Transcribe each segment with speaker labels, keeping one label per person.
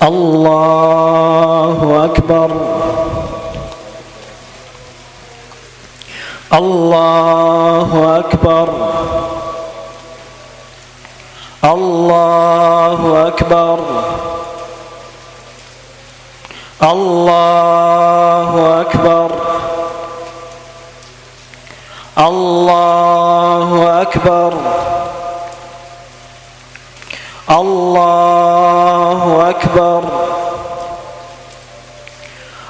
Speaker 1: الله أكبر الله أكبر الله أكبر الله أكبر الله أكبر الله أكبر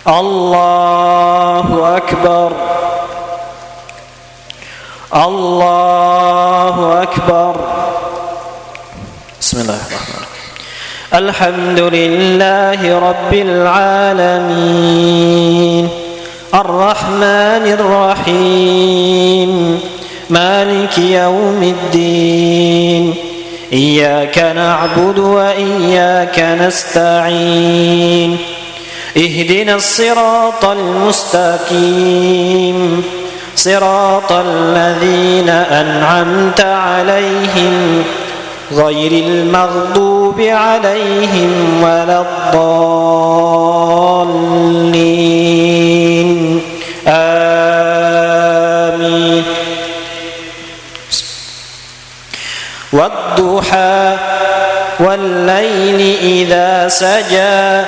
Speaker 1: الله أكبر الله أكبر. بسم الله الرحمن الرحيم. الحمد لله رب العالمين الرحمن الرحيم مالك يوم الدين إياك نعبد وإياك نستعين اهدنا الصراط المستقيم صراط الذين أنعمت عليهم غير المغضوب عليهم ولا الضالين آمين. والضحى والليل إذا سجى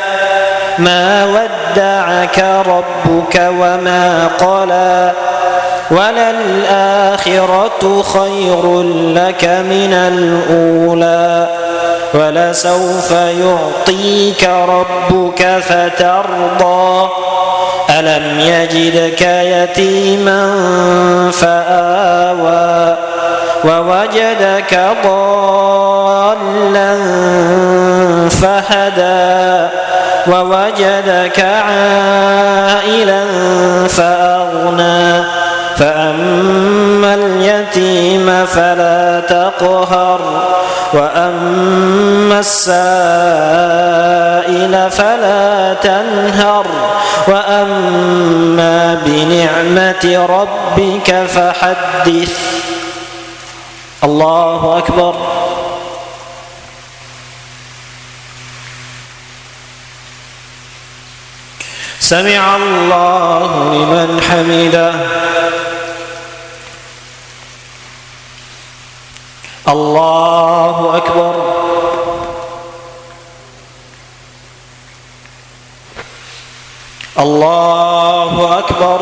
Speaker 1: ما ودعك ربك وما قلى وللآخرة خير لك من الأولى ولسوف يعطيك ربك فترضى ألم يجدك يتيما فآوى ووجدك ضالا فهدى ووجدك عائلا فأغنى فأما اليتيم فلا تقهر وأما السائل فلا تنهر وأما بنعمة ربك فحدث. الله أكبر. سمع الله لمن حمده. الله أكبر. الله أكبر.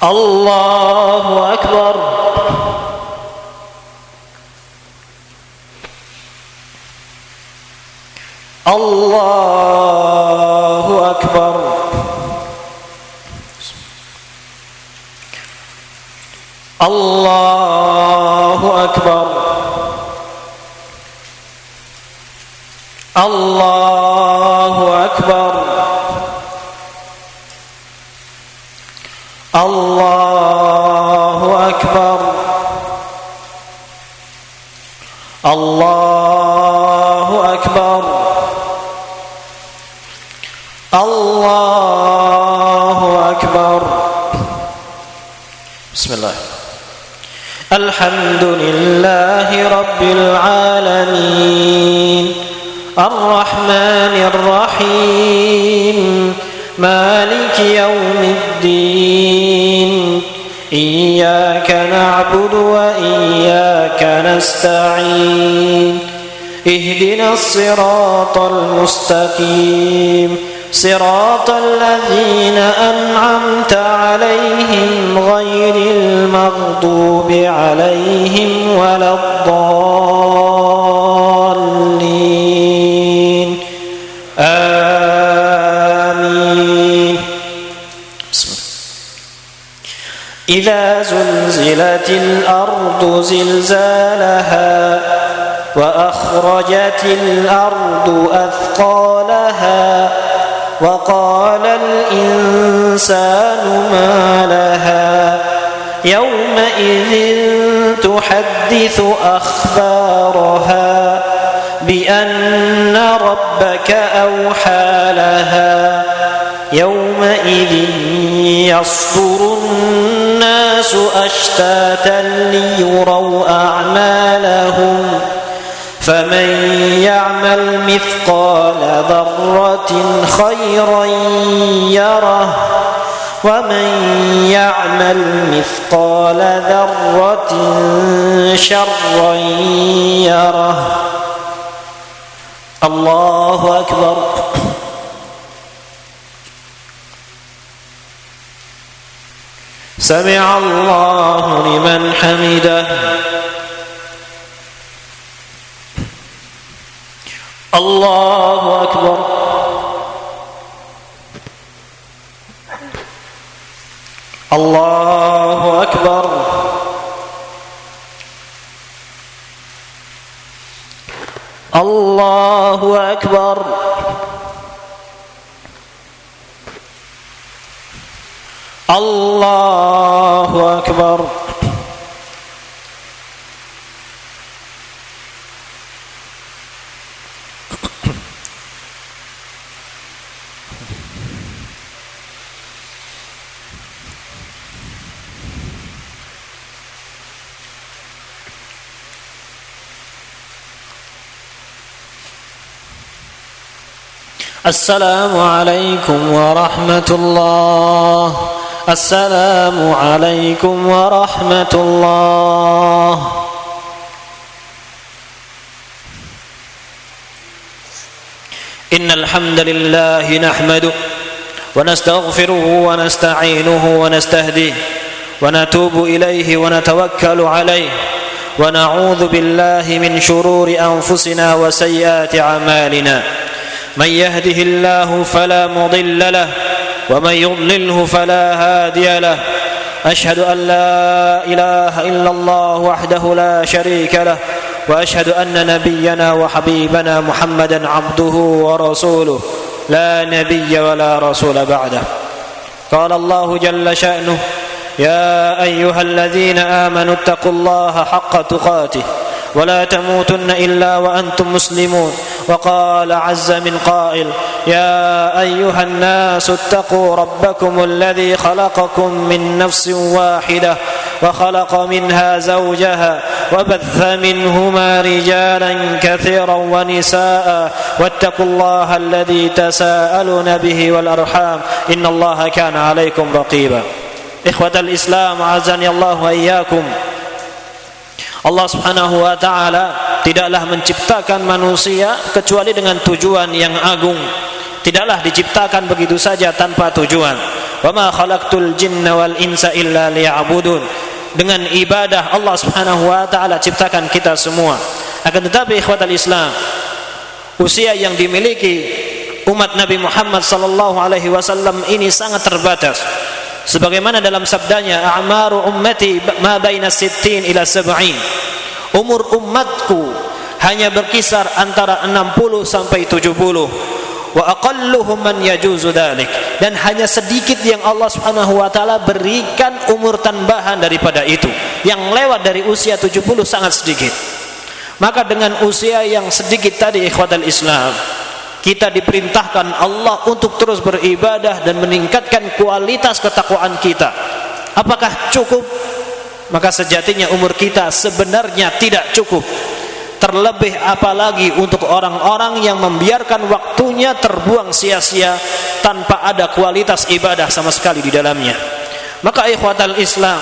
Speaker 1: الله أكبر. الله أكبر. الله أكبر. الله Bismillah. Alhamdulillahi Rabbil Alamin, Ar-Rahmanir Rahim, Maliki Yawmiddin, Iyyaka na'budu wa iyyaka nasta'in, Ihdinas siratal mustaqim, Siratal ladzina an'amta 'alaihim ghairil maghdubi 'alaihim waladdallin. Amin. Idza zulzilatil ardu zilzalaha wa akhrajatil ardu athqalaha وقال الإنسان ما لها يومئذ تحدث أخبارها بأن ربك أوحى لها يومئذ يصدر الناس أشتاتا ليروا أعمالهم فمن يعمل مثقال ذرة خيرا يره ومن يعمل مثقال ذرة شرا يره. الله أكبر. سمع الله لمن حمده. الله أكبر. الله أكبر. الله أكبر. الله أكبر. السلام عليكم ورحمة الله. السلام عليكم ورحمة الله. إن الحمد لله نحمده ونستغفره ونستعينه ونستهديه ونتوب إليه ونتوكل عليه ونعوذ بالله من شرور أنفسنا وسيئات أعمالنا. من يهده الله فلا مضل له ومن يضلله فلا هادي له. أشهد أن لا إله إلا الله وحده لا شريك له وأشهد أن نبينا وحبيبنا محمدا عبده ورسوله لا نبي ولا رسول بعده. قال الله جل شأنه: يا أيها الذين آمنوا اتقوا الله حق تقاته ولا تموتن إلا وأنتم مسلمون. وقال عز من قائل: يا أيها الناس اتقوا ربكم الذي خلقكم من نفس واحدة وخلق منها زوجها وبث منهما رجالا كثيرا ونساء واتقوا الله الذي تساءلون به والأرحام إن الله كان عليكم رقيبا. إخوة الإسلام أعزني الله وإياكم. Allah Subhanahu wa ta'ala tidaklah menciptakan manusia kecuali dengan tujuan yang agung. Tidaklah diciptakan begitu saja tanpa tujuan. Wa ma khalaqtul jinna wal insa illa liya'budun. Dengan ibadah Allah Subhanahu wa ta'ala ciptakan kita semua. Akan tetapi ikhwatal Islam, usia yang dimiliki umat Nabi Muhammad sallallahu alaihi wasallam ini sangat terbatas. Sebagaimana dalam sabdanya, a'maru ummati ma baina 60 ila 70. Umur umatku hanya berkisar antara 60 sampai 70. Wa aqalluhum man yajuzu dzalik. Dan hanya sedikit yang Allah Subhanahu wa taala berikan umur tambahan daripada itu. Yang lewat dari usia 70 sangat sedikit. Maka dengan usia yang sedikit tadi ikhwatal Islam, kita diperintahkan Allah untuk terus beribadah dan meningkatkan kualitas ketakwaan kita. Apakah cukup maka sejatinya umur kita sebenarnya tidak cukup. Terlebih apalagi untuk orang-orang yang membiarkan waktunya terbuang sia-sia tanpa ada kualitas ibadah sama sekali di dalamnya. Maka ikhwatal Islam,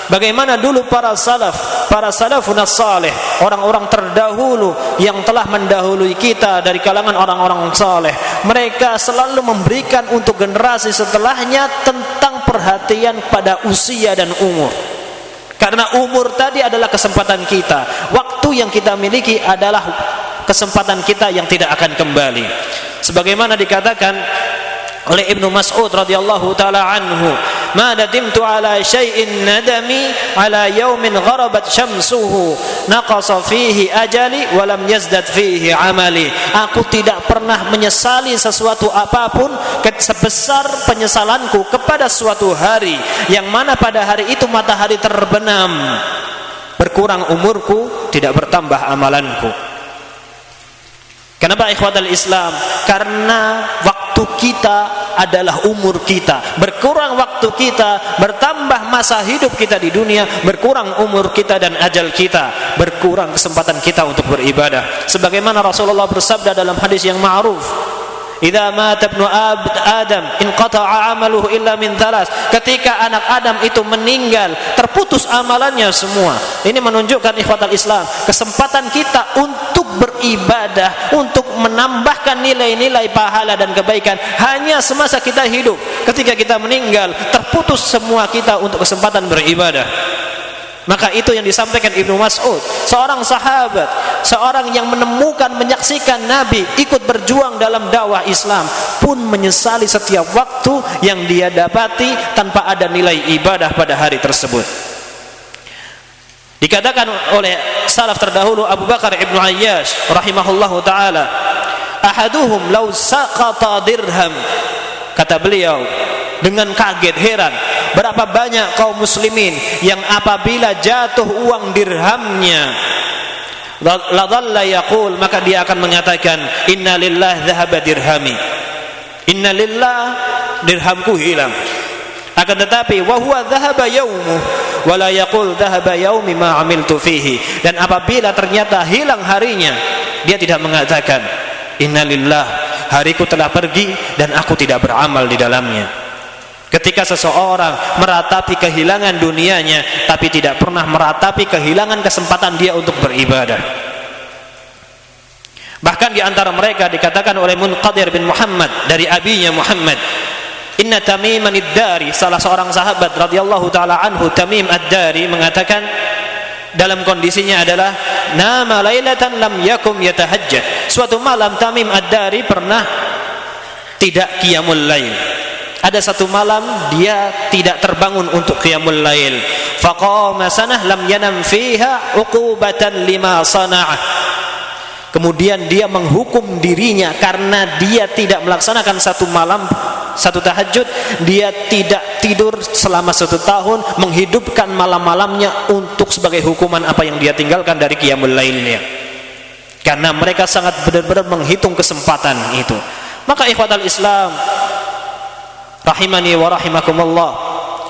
Speaker 1: bagaimana dulu para salafun salih, orang-orang terdahulu yang telah mendahului kita dari kalangan orang-orang saleh, mereka selalu memberikan untuk generasi setelahnya tentang perhatian pada usia dan umur. Karena umur tadi adalah kesempatan kita, waktu yang kita miliki adalah kesempatan kita yang tidak akan kembali. Sebagaimana dikatakan oleh Ibnu Mas'ud radhiyallahu taala anhu, "Ma nadimtu ala syai'in nadami ala yaumin gharabat syamsuhu naqasa fihi ajali wa lam yazdad fihi amali." Aku tidak pernah menyesali sesuatu apapun sebesar penyesalanku kepada suatu hari yang mana pada hari itu matahari terbenam, berkurang umurku, tidak bertambah amalanku. Kenapa ikhwatal Islam? Karena waktu kita adalah umur kita. Berkurang waktu kita, bertambah masa hidup kita di dunia, berkurang umur kita dan ajal kita, berkurang kesempatan kita untuk beribadah. Sebagaimana Rasulullah bersabda dalam hadis yang ma'ruf, "Idza mata ibnu Adam inqata'a 'amaluhu illa min thalas." Ketika anak Adam itu meninggal, terputus amalannya semua. Ini menunjukkan ikhwatal Islam, kesempatan kita untuk beribadah, untuk menambahkan nilai-nilai pahala dan kebaikan hanya semasa kita hidup. Ketika kita meninggal, terputus semua kita untuk kesempatan beribadah. Maka itu yang disampaikan Ibnu Mas'ud, seorang sahabat, seorang yang menemukan, menyaksikan Nabi ikut berjuang dalam dakwah Islam, pun menyesali setiap waktu yang dia dapati tanpa ada nilai ibadah pada hari tersebut. Dikatakan oleh salaf terdahulu Abu Bakar Ibnu Ayyash rahimahullahu taala, "Ahaduhum law saqata dirham." Kata beliau dengan kaget, heran, berapa banyak kaum muslimin yang apabila jatuh uang dirhamnya, la dhalla yaqul, maka dia akan mengatakan, "Inna lillahi dhahaba dirhami." Inna lillah, dirhamku hilang. Akan tetapi wa huwa dhahaba yaumuh wa la yaqul dhahaba yaumi ma amiltu fihi. Dan apabila ternyata hilang harinya, dia tidak mengatakan, "Inna lillah, hariku telah pergi dan aku tidak beramal di dalamnya." Ketika seseorang meratapi kehilangan dunianya tapi tidak pernah meratapi kehilangan kesempatan dia untuk beribadah. Bahkan di antara mereka dikatakan oleh Munqadir bin Muhammad dari abinya Muhammad, "Inna Tamim ad-Dari," salah seorang sahabat radhiyallahu taala anhu, Tamim ad-Dari mengatakan dalam kondisinya adalah, "Nama lailatan lam yakum yatahajjad." Suatu malam Tamim ad-Dari pernah tidak qiyamul lail. Ada satu malam dia tidak terbangun untuk qiyamul lail. Faqama sanah lam yanam fiha uqubatan lima sana'ah. Kemudian dia menghukum dirinya karena dia tidak melaksanakan satu malam, satu tahajud, dia tidak tidur selama 1 tahun, menghidupkan malam-malamnya untuk sebagai hukuman apa yang dia tinggalkan dari qiyamul lailnya. Karena mereka sangat benar-benar menghitung kesempatan itu. Maka ikhwatal Islam rahimani wa rahimakumullah,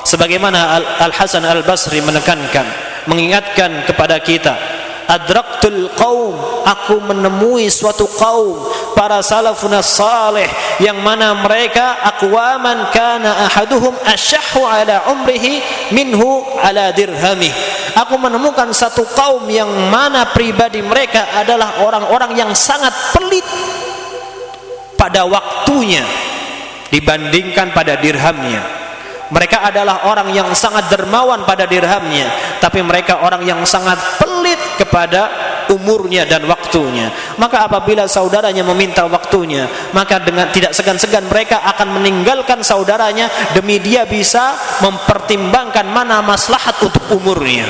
Speaker 1: sebagaimana Al-Hasan Al-Basri menekankan, mengingatkan kepada kita, adraktul qaum, aku menemui suatu kaum para salafun salih yang mana mereka aqwaman kana ahaduhum ashahhu ala umrihi minhu ala dirhamih. Aku menemukan satu kaum yang mana pribadi mereka adalah orang-orang yang sangat pelit pada waktunya dibandingkan pada dirhamnya. Mereka adalah orang yang sangat dermawan pada dirhamnya, tapi mereka orang yang sangat pelit kepada umurnya dan waktunya. Maka apabila saudaranya meminta waktunya, maka dengan tidak segan-segan mereka akan meninggalkan saudaranya demi dia bisa mempertimbangkan mana maslahat untuk umurnya.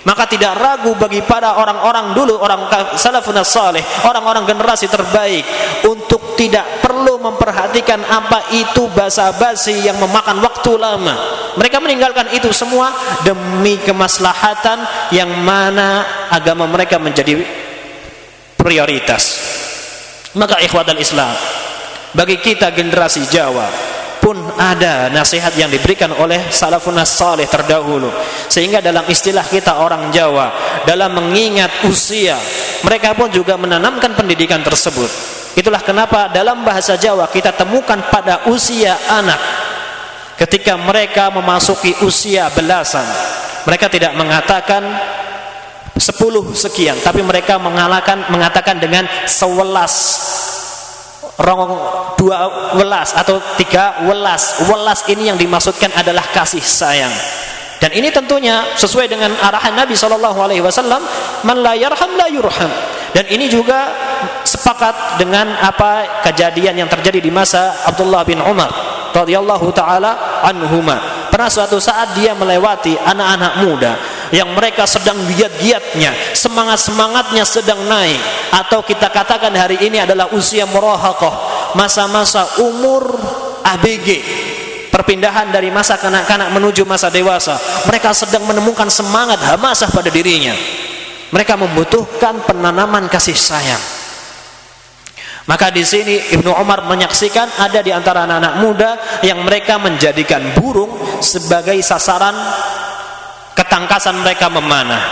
Speaker 1: Maka tidak ragu bagi para orang-orang dulu, orang salafun salih, orang-orang generasi terbaik, untuk tidak perlu memperhatikan apa itu basa-basi yang memakan waktu lama. Mereka meninggalkan itu semua demi kemaslahatan yang mana agama mereka menjadi prioritas. Maka ikhwatal Islam, bagi kita generasi Jawa pun ada nasihat yang diberikan oleh salafun salih terdahulu. Sehingga dalam istilah kita orang Jawa, dalam mengingat usia, mereka pun juga menanamkan pendidikan tersebut. Itulah kenapa dalam bahasa Jawa kita temukan pada usia anak, ketika mereka memasuki usia belasan, mereka tidak mengatakan 10 sekian, tapi mereka mengatakan dengan 11, 12 atau 13. Welas ini yang dimaksudkan adalah kasih sayang. Dan ini tentunya sesuai dengan arahan Nabi SAW, man la yarham la yurham. Dan ini juga sepakat dengan apa kejadian yang terjadi di masa Abdullah bin Umar radhiyallahu taala anhuma. Pernah suatu saat dia melewati anak-anak muda yang mereka sedang giat-giatnya, semangat-semangatnya sedang naik, atau kita katakan hari ini adalah usia murahaqah, masa-masa umur ABG, perpindahan dari masa kanak-kanak menuju masa dewasa. Mereka sedang menemukan semangat hamasah pada dirinya. Mereka membutuhkan penanaman kasih sayang. Maka di sini Ibnu Umar menyaksikan ada di antara anak-anak muda yang mereka menjadikan burung sebagai sasaran ketangkasan mereka memanah.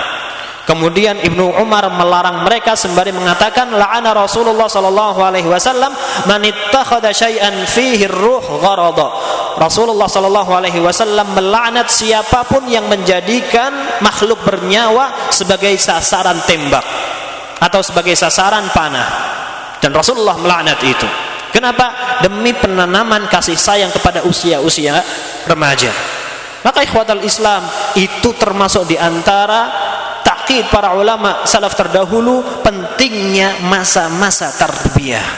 Speaker 1: Kemudian Ibnu Umar melarang mereka sembari mengatakan, la'ana Rasulullah sallallahu alaihi wasallam man ittakhadha syai'an fihi ar-ruh gharada. Rasulullah sallallahu alaihi wasallam melaknat siapapun yang menjadikan makhluk bernyawa sebagai sasaran tembak atau sebagai sasaran panah. Dan Rasulullah melaknat itu. Kenapa? Demi penanaman kasih sayang kepada usia-usia remaja. Maka ikhwatal Islam, itu termasuk di antara takkid para ulama salaf terdahulu, pentingnya masa-masa tarbiyah,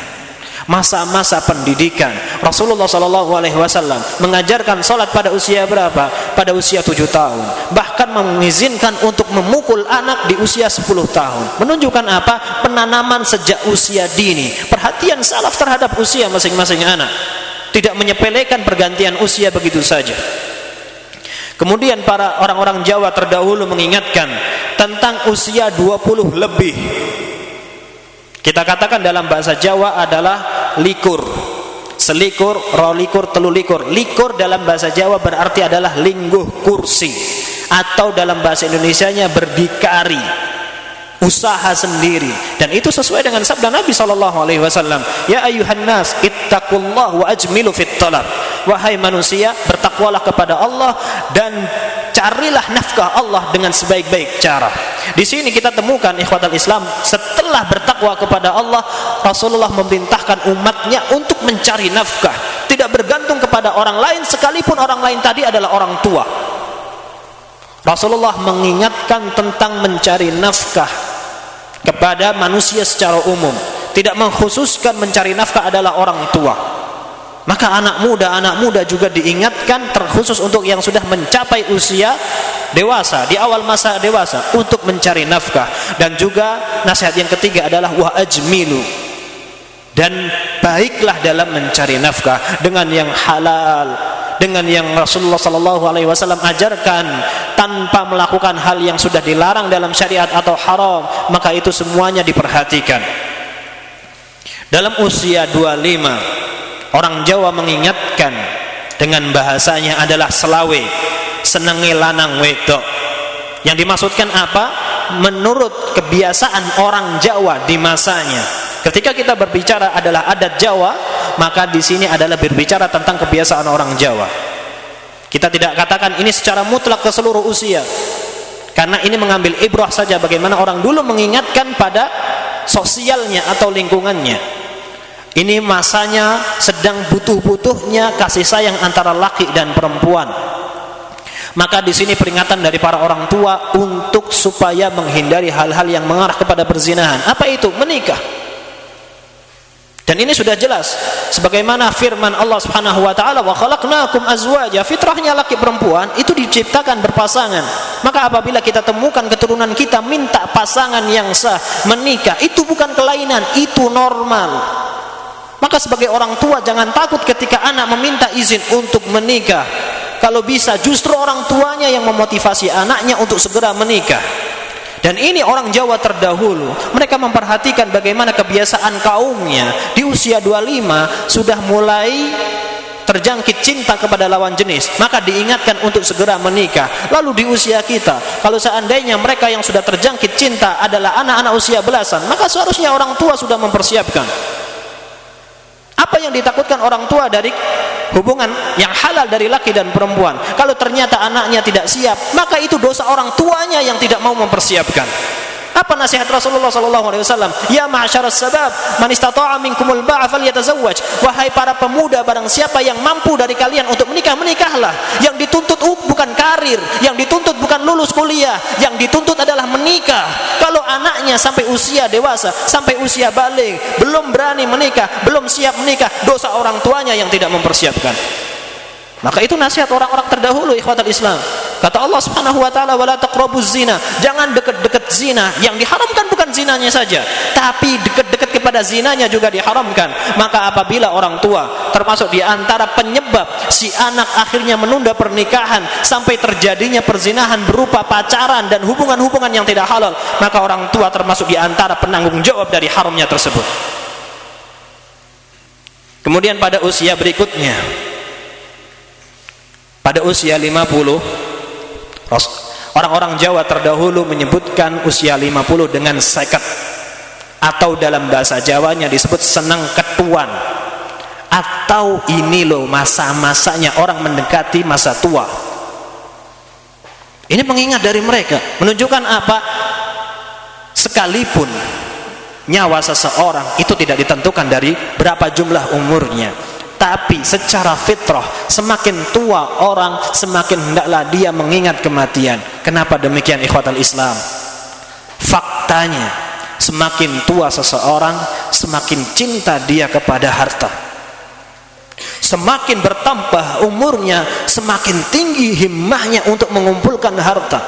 Speaker 1: masa-masa pendidikan. Rasulullah SAW mengajarkan salat pada usia berapa? Pada usia 7 tahun. Bahkan mengizinkan untuk memukul anak di usia 10 tahun. Menunjukkan apa? Penanaman sejak usia dini. Perhatian salaf terhadap usia masing-masing anak. Tidak menyepelekan pergantian usia begitu saja. Kemudian para orang-orang Jawa terdahulu mengingatkan tentang usia 20 lebih. Kita katakan dalam bahasa Jawa adalah likur, selikur, rolikur, telulikur. Likur dalam bahasa Jawa berarti adalah lingguh kursi, atau dalam bahasa Indonesianya berdikari, usaha sendiri. Dan itu sesuai dengan sabda Nabi SAW, ya ayyuhan nas ittaqullah wa ajmilu fit talab. Wahai manusia, bertakwalah kepada Allah dan carilah nafkah Allah dengan sebaik-baik cara. Di sini kita temukan ikhwatal Islam, setelah bertakwa kepada Allah, Rasulullah memerintahkan umatnya untuk mencari nafkah, tidak bergantung kepada orang lain, sekalipun orang lain tadi adalah orang tua. Rasulullah mengingatkan tentang mencari nafkah kepada manusia secara umum, tidak mengkhususkan mencari nafkah adalah orang tua. Maka anak muda juga diingatkan, terkhusus untuk yang sudah mencapai usia dewasa, di awal masa dewasa, untuk mencari nafkah. Dan juga nasihat yang ketiga adalah wa ajmilu, dan baiklah dalam mencari nafkah dengan yang halal, dengan yang Rasulullah SAW ajarkan, tanpa melakukan hal yang sudah dilarang dalam syariat atau haram. Maka itu semuanya diperhatikan. Dalam usia 25, orang Jawa mengingatkan dengan bahasanya adalah selawe, senenge lanang wedok. Yang dimaksudkan apa? Menurut kebiasaan orang Jawa di masanya. Ketika kita berbicara adalah adat Jawa, maka di sini adalah berbicara tentang kebiasaan orang Jawa. Kita tidak katakan ini secara mutlak ke seluruh usia, karena ini mengambil ibrah saja bagaimana orang dulu mengingatkan pada sosialnya atau lingkungannya. Ini masanya sedang butuh-butuhnya kasih sayang antara laki dan perempuan. Maka di sini peringatan dari para orang tua untuk supaya menghindari hal-hal yang mengarah kepada perzinahan. Apa itu? Menikah. Dan ini sudah jelas sebagaimana firman Allah Subhanahu wa taala, wa khalaqnakum azwaja. Fitrahnya laki perempuan itu diciptakan berpasangan. Maka apabila kita temukan keturunan kita minta pasangan yang sah, menikah, itu bukan kelainan, itu normal. Maka sebagai orang tua jangan takut ketika anak meminta izin untuk menikah. Kalau bisa justru orang tuanya yang memotivasi anaknya untuk segera menikah. Dan ini orang Jawa terdahulu, mereka memperhatikan bagaimana kebiasaan kaumnya di usia 25 sudah mulai terjangkit cinta kepada lawan jenis, maka diingatkan untuk segera menikah. Lalu di usia kita, kalau seandainya mereka yang sudah terjangkit cinta adalah anak-anak usia belasan, maka seharusnya orang tua sudah mempersiapkan. Apa yang ditakutkan orang tua dari hubungan yang halal dari laki dan perempuan? Kalau ternyata anaknya tidak siap, maka itu dosa orang tuanya yang tidak mau mempersiapkan. Apa nasihat Rasulullah SAW? Ya ma'asyaras sabab, man istata'a minkumul ba'a falyatazawwaj. Wahai para pemuda, barang siapa yang mampu dari kalian untuk menikah, menikahlah. Yang dituntut bukan karir, yang dituntut bukan lulus kuliah, yang dituntut adalah menikah. Kalau anaknya sampai usia dewasa, sampai usia baligh, belum berani menikah, belum siap menikah, dosa orang tuanya yang tidak mempersiapkan. Maka itu nasihat orang-orang terdahulu, ikhwatal Islam. Kata Allah Subhanahu wa taala, wala taqrabuz zina. Jangan dekat-dekat zina. Yang diharamkan bukan zinanya saja, tapi dekat-dekat kepada zinanya juga diharamkan. Maka apabila orang tua termasuk di antara penyebab si anak akhirnya menunda pernikahan sampai terjadinya perzinahan berupa pacaran dan hubungan-hubungan yang tidak halal, maka orang tua termasuk di antara penanggung jawab dari haramnya tersebut. Kemudian pada usia berikutnya, pada usia 50, orang-orang Jawa terdahulu menyebutkan usia 50 dengan seket, atau dalam bahasa Jawanya disebut senang ketuan, atau ini loh masa-masanya orang mendekati masa tua. Ini mengingat dari mereka, menunjukkan apa? Sekalipun nyawa seseorang itu tidak ditentukan dari berapa jumlah umurnya, tapi secara fitrah semakin tua orang semakin hendaklah dia mengingat kematian. Kenapa demikian, ikhwatal Islam? Faktanya semakin tua seseorang semakin cinta dia kepada harta. Semakin bertambah umurnya semakin tinggi himmahnya untuk mengumpulkan harta.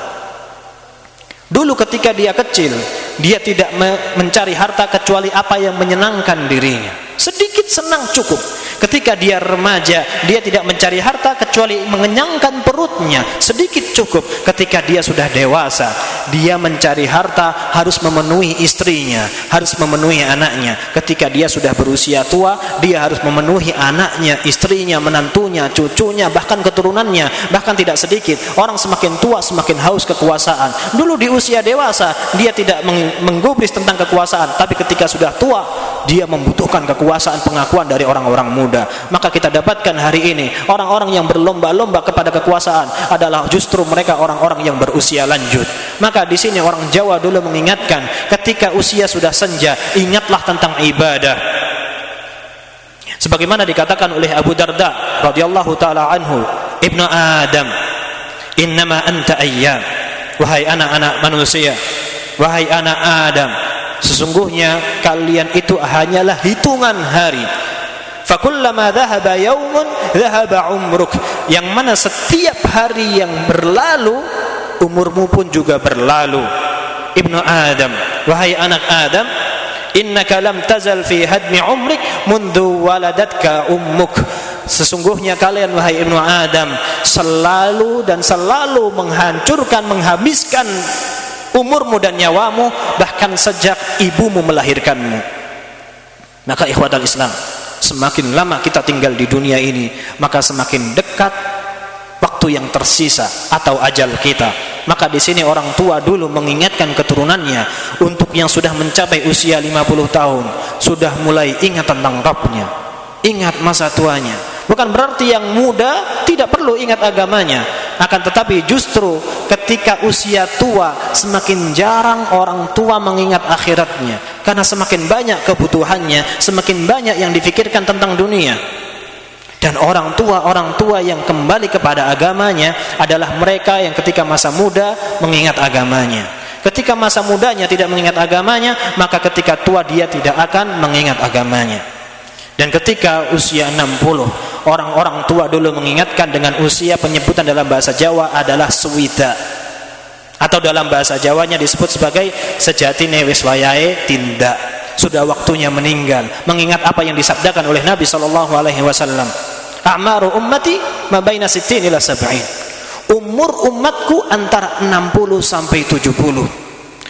Speaker 1: Dulu ketika dia kecil, dia tidak mencari harta kecuali apa yang menyenangkan dirinya. Sedikit senang cukup. Ketika dia remaja, dia tidak mencari harta kecuali mengenyangkan perutnya. Sedikit cukup. Ketika dia sudah dewasa, dia mencari harta harus memenuhi istrinya, harus memenuhi anaknya. Ketika dia sudah berusia tua, dia harus memenuhi anaknya, istrinya, menantunya, cucunya, bahkan keturunannya. Bahkan tidak sedikit. Orang semakin tua semakin haus kekuasaan. Dulu di usia dewasa, dia tidak menggubris tentang kekuasaan, tapi ketika sudah tua, dia membutuhkan kekuasaan, pengakuan dari orang-orang muda. Maka kita dapatkan hari ini orang-orang yang berlomba-lomba kepada kekuasaan adalah justru mereka orang-orang yang berusia lanjut. Maka di sini orang Jawa dulu mengingatkan, ketika usia sudah senja, ingatlah tentang ibadah. Sebagaimana dikatakan oleh Abu Darda radhiyallahu taala anhu, Ibnu Adam, innama anta ayyam. Wahai anak-anak manusia, wahai anak Adam, sesungguhnya kalian itu hanyalah hitungan hari. Fakullama dhahaba yaumun dhahaba umruk. Yang mana setiap hari yang berlalu, umurmu pun juga berlalu. Ibnu Adam, wahai anak Adam, innaka lam tazal fi hadmi umrik mundu waladatka ummuk. Sesungguhnya kalian, wahai Ibnu Adam, selalu dan selalu menghancurkan, menghabiskan umurmu dan nyawamu bahkan sejak ibumu melahirkanmu. Maka ikhwatal Islam, semakin lama kita tinggal di dunia ini, maka semakin dekat waktu yang tersisa atau ajal kita. Maka di sini orang tua dulu mengingatkan keturunannya untuk yang sudah mencapai usia 50 tahun, sudah mulai ingat tentang Rabbnya, ingat masa tuanya. Bukan berarti yang muda tidak perlu ingat agamanya, akan tetapi justru ketika usia tua semakin jarang orang tua mengingat akhiratnya, karena semakin banyak kebutuhannya, semakin banyak yang difikirkan tentang dunia. Dan orang tua yang kembali kepada agamanya adalah mereka yang ketika masa muda mengingat agamanya. Ketika masa mudanya tidak mengingat agamanya, maka ketika tua dia tidak akan mengingat agamanya. Dan ketika usia 60, orang-orang tua dulu mengingatkan dengan usia, penyebutan dalam bahasa Jawa adalah suwida, atau dalam bahasa Jawanya disebut sebagai sejatine wis wayahe tindak, sudah waktunya meninggal. Mengingat apa yang disabdakan oleh Nabi SAW, a'maru ummati ma baina 60 ila 70. Umur umatku antara 60 sampai 70.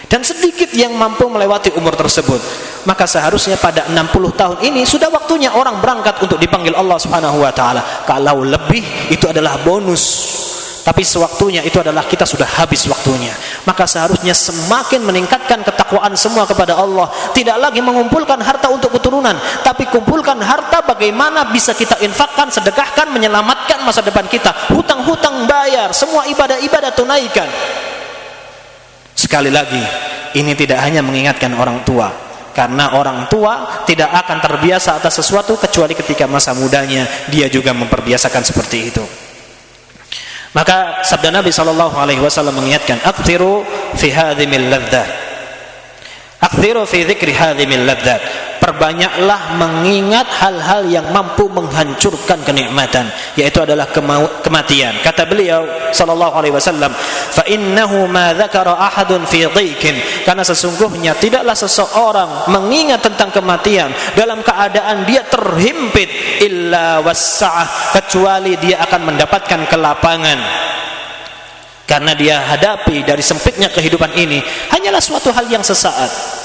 Speaker 1: dan sedikit yang mampu melewati umur tersebut. Maka seharusnya pada 60 tahun ini sudah waktunya orang berangkat untuk dipanggil Allah Subhanahu wa taala. Kalau lebih itu adalah bonus, tapi sewaktunya itu adalah kita sudah habis waktunya. Maka seharusnya semakin meningkatkan ketakwaan semua kepada Allah. Tidak lagi mengumpulkan harta untuk keturunan, tapi kumpulkan harta bagaimana bisa kita infakkan, sedekahkan, menyelamatkan masa depan kita. Hutang-hutang bayar, semua ibadah-ibadah tunaikan. Sekali lagi, ini tidak hanya mengingatkan orang tua, karena orang tua tidak akan terbiasa atas sesuatu kecuali ketika masa mudanya dia juga memperbiasakan seperti itu. Maka sabda Nabi SAW mengingatkan, akthiru fi hadhimil ladzat, akthiru fi dzikri hadhimil ladzat, perbanyaklah mengingat hal-hal yang mampu menghancurkan kenikmatan, yaitu adalah kematian. Kata beliau SAW, fa innahu ma dzakara ahadun fi dhikin, karena sesungguhnya tidaklah seseorang mengingat tentang kematian dalam keadaan dia terhimpit, illa wassa'ah, kecuali dia akan mendapatkan kelapangan. Karena dia hadapi dari sempitnya kehidupan ini hanyalah suatu hal yang sesaat.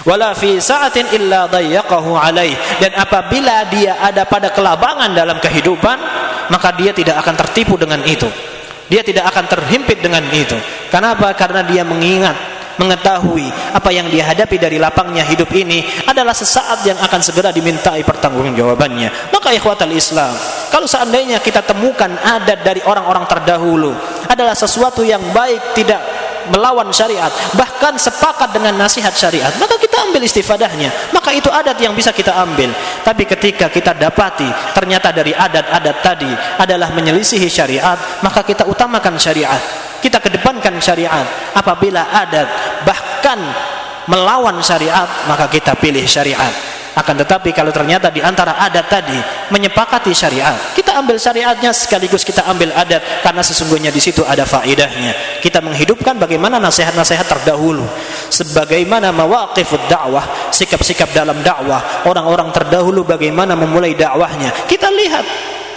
Speaker 1: Wala fi sa'atin illa dayyaqahu alaih, dan apabila dia ada pada kelabangan dalam kehidupan, maka dia tidak akan tertipu dengan itu, dia tidak akan terhimpit dengan itu. Kenapa? Karena dia mengetahui apa yang dia hadapi dari lapangnya hidup ini adalah sesaat yang akan segera dimintai pertanggungjawabannya. Maka ikhwatal Islam, kalau seandainya kita temukan adat dari orang-orang terdahulu adalah sesuatu yang baik, tidak melawan syariat, bahkan sepakat dengan nasihat syariat, maka kita ambil istifadahnya, maka itu adat yang bisa kita ambil. Tapi ketika kita dapati ternyata dari adat-adat tadi adalah menyelisihi syariat, maka kita utamakan syariat, kita kedepankan syariat. Apabila adat bahkan melawan syariat, maka kita pilih syariat. Akan tetapi kalau ternyata di antara adat tadi menyepakati syariat, kita ambil syariatnya sekaligus kita ambil adat, karena sesungguhnya di situ ada faedahnya. Kita menghidupkan bagaimana nasihat-nasihat terdahulu, sebagaimana mawaqifud dakwah, sikap-sikap dalam dakwah orang-orang terdahulu, bagaimana memulai dakwahnya. Kita lihat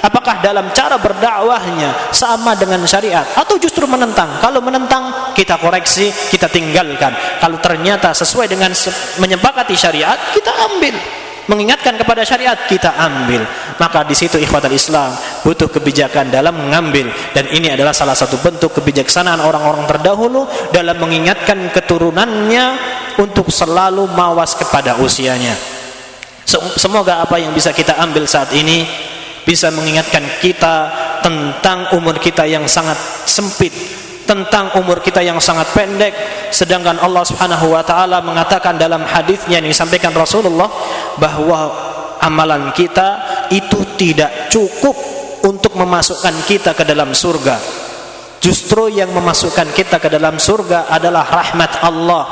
Speaker 1: apakah dalam cara berdakwahnya sama dengan syariat atau justru menentang. Kalau menentang, kita koreksi, kita tinggalkan. Kalau ternyata sesuai dengan menyepakati syariat, kita ambil. Mengingatkan kepada syariat, kita ambil. Maka di situ ikhwatal Islam butuh kebijakan dalam mengambil, dan ini adalah salah satu bentuk kebijaksanaan orang-orang terdahulu dalam mengingatkan keturunannya untuk selalu mawas kepada usianya. Semoga apa yang bisa kita ambil saat ini bisa mengingatkan kita tentang umur kita yang sangat sempit, tentang umur kita yang sangat pendek. Sedangkan Allah Subhanahu wa taala mengatakan dalam hadisnya yang disampaikan Rasulullah bahwa amalan kita itu tidak cukup untuk memasukkan kita ke dalam surga. Justru yang memasukkan kita ke dalam surga adalah rahmat Allah.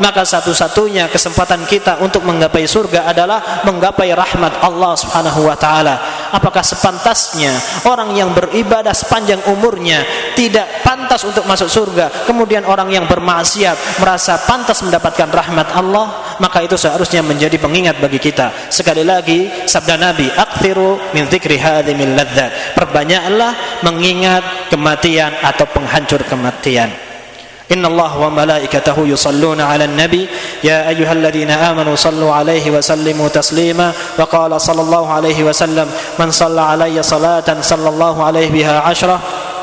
Speaker 1: Maka satu-satunya kesempatan kita untuk menggapai surga adalah menggapai rahmat Allah Subhanahu wa taala. Apakah sepantasnya orang yang beribadah sepanjang umurnya tidak pantas untuk masuk surga, kemudian orang yang bermaksiat merasa pantas mendapatkan rahmat Allah? Maka itu seharusnya menjadi pengingat bagi kita. Sekali lagi sabda Nabi, akthiru min dzikri hadhimil ladzat, perbanyaklah mengingat kematian atau penghancur kematian. Inna Allah wa malaikatahu yusalluna ala nabi ya ayyuhalladzina amanu sallu alaihi wa sallimu taslima wa qala sallallahu alaihi wa sallam man shalla alayya salatan sallallahu alaihi biha 10.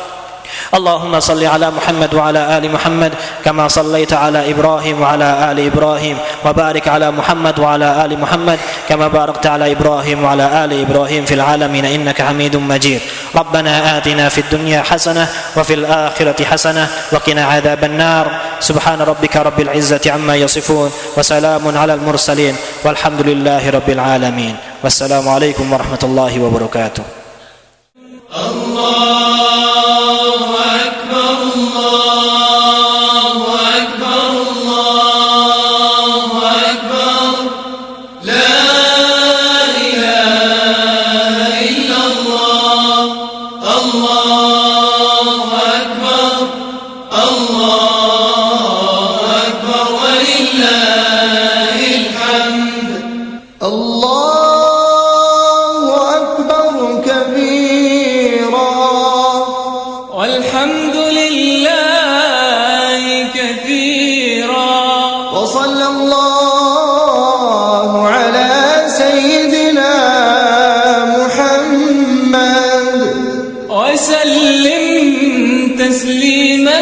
Speaker 1: Allahumma salli ala Muhammad wa ala ali Muhammad kama sallaita ala Ibrahim wa ala ali Ibrahim wa barik ala Muhammad wa ala ali Muhammad kama barakta ala Ibrahim wa ala ali Ibrahim fil alamin innaka Hamidum Majid. Rabbana atina fid dunya hasanah wa fil akhirati hasanah wa qina adzaban nar. Subhana rabbika rabbil izzati amma yasifun wa salamun alal mursalin walhamdulillahi rabbil alamin. Wassalamu alaikum warahmatullahi wabarakatuh. Allah
Speaker 2: والحمد وسلم تسليما